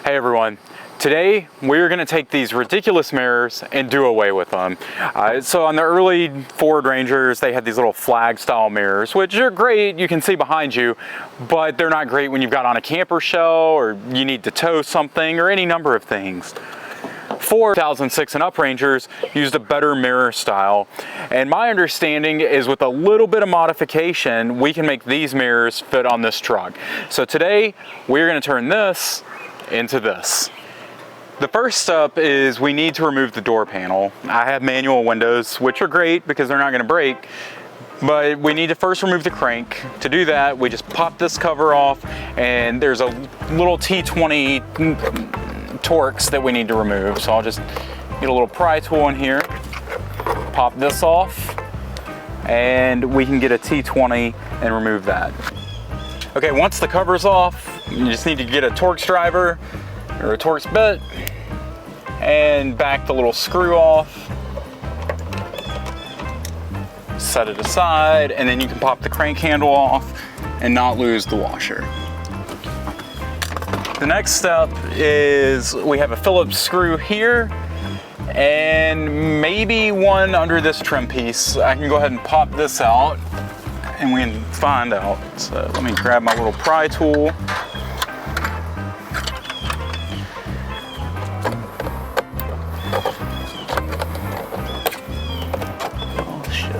Hey everyone, today we're going to take these ridiculous mirrors and do away with them. So on the early Ford Rangers, they had these little flag style mirrors, which are great, you can see behind you, but they're not great when you've got on a camper shell or you need to tow something or any number of things. Ford 2006 and up Rangers used a better mirror style, and my understanding is with a little bit of modification we can make these mirrors fit on this truck. So today we're going to turn this into this. The first step is we need to remove the door panel. I have manual windows, which are great because they're not going to break, but we need to first remove the crank. To do that, we just pop this cover off, and there's a little T20 Torx that we need to remove. So I'll just get a little pry tool in here, pop this off, and we can get a T20 and remove that. Okay, once the cover's off, you just need to get a Torx driver or a Torx bit and back the little screw off, set it aside, and then you can pop the crank handle off and not lose the washer. The next step is we have a Phillips screw here and maybe one under this trim piece. I can go ahead and pop this out and we can find out. So let me grab my little pry tool. Oh shit.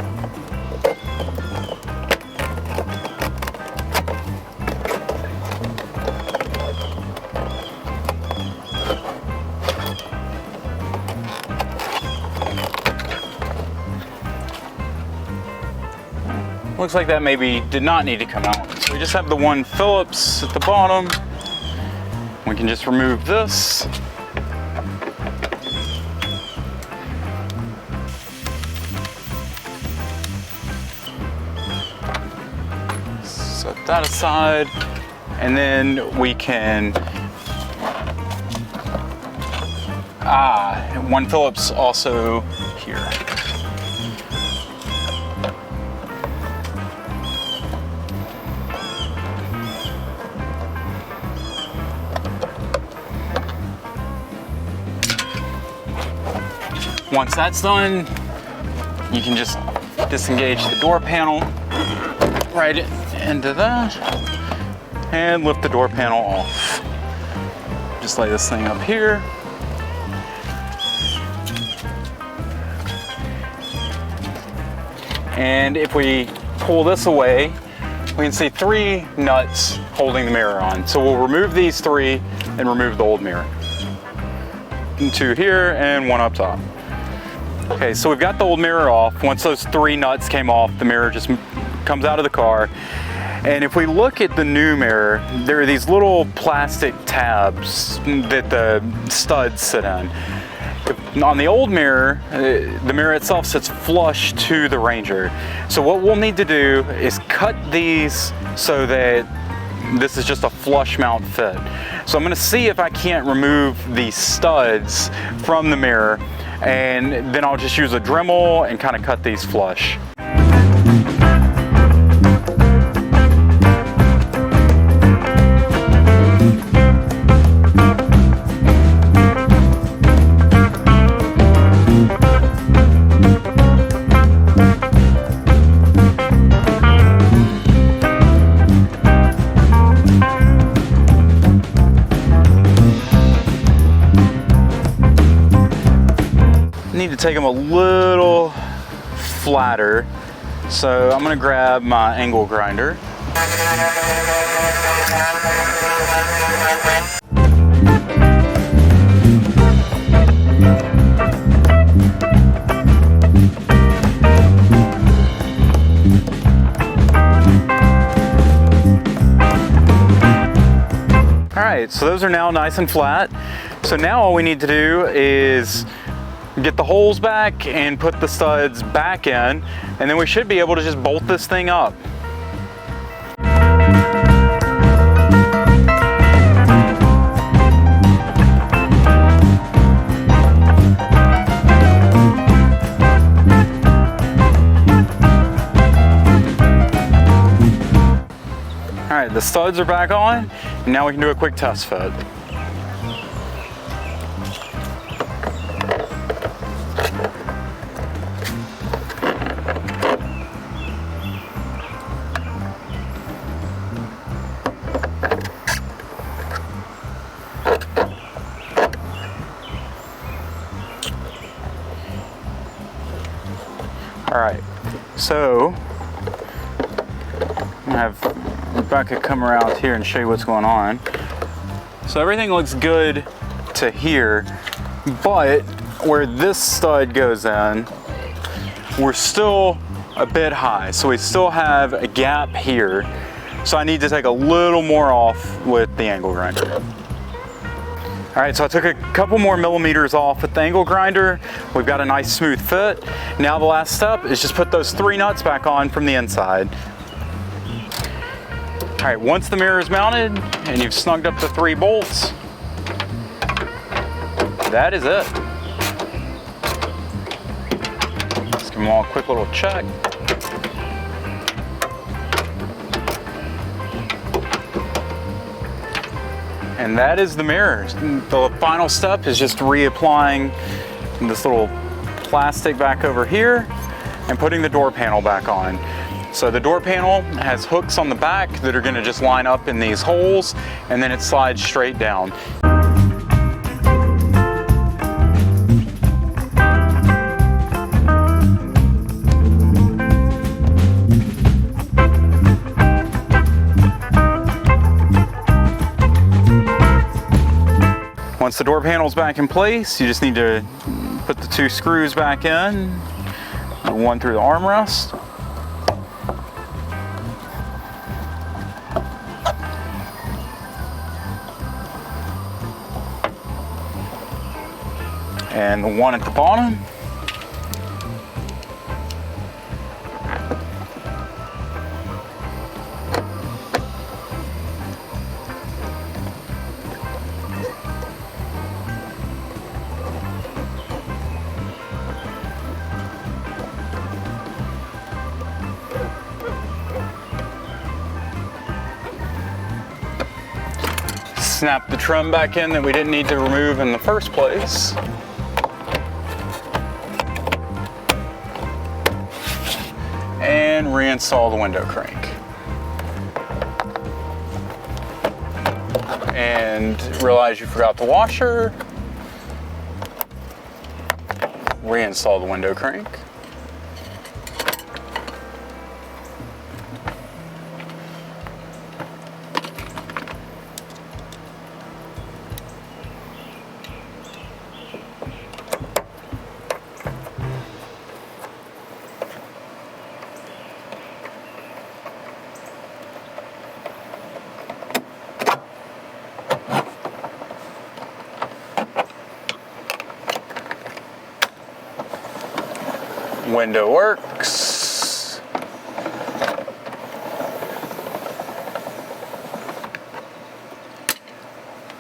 Looks like that maybe did not need to come out. So we just have the one Phillips at the bottom. We can just remove this. Set that aside. And then we can, one Phillips also here. Once that's done, you can just disengage the door panel right into that and lift the door panel off. Just lay this thing up here. And if we pull this away, we can see 3 nuts holding the mirror on. So we'll remove these 3 and remove the old mirror. 2 here and 1 up top. Okay, so we've got the old mirror off. Once those 3 nuts came off, the mirror just comes out of the car. And if we look at the new mirror, there are these little plastic tabs that the studs sit in. On the old mirror, the mirror itself sits flush to the Ranger. So what we'll need to do is cut these so that this is just a flush mount fit. So I'm gonna see if I can't remove these studs from the mirror, and then I'll just use a Dremel and kind of cut these flush. Need to take them a little flatter, so I'm going to grab my angle grinder. Alright, so those are now nice and flat. So now all we need to do is get the holes back and put the studs back in, and then we should be able to just bolt this thing up. All right, the studs are back on, and now we can do a quick test fit. All right, so I'm gonna have Rebecca come around here and show you what's going on. So everything looks good to here, but where this stud goes in, we're still a bit high. So we still have a gap here. So I need to take a little more off with the angle grinder. All right, so I took a couple more millimeters off with the angle grinder. We've got a nice smooth fit. Now the last step is just put those 3 nuts back on from the inside. All right, once the mirror is mounted and you've snugged up the 3 bolts, that is it. Let's give them all a quick little check. And that is the mirror. The final step is just reapplying this little plastic back over here and putting the door panel back on. So the door panel has hooks on the back that are going to just line up in these holes, and then it slides straight down. Once the door panel's back in place, you just need to put the 2 screws back in, one through the armrest. And the one at the bottom. Snap the trim back in that we didn't need to remove in the first place. And reinstall the window crank. And realize you forgot the washer. Reinstall the window crank. Window works.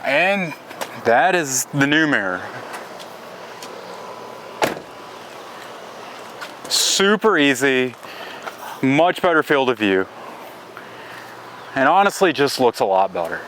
And that is the new mirror. Super easy, much better field of view, and honestly just looks a lot better.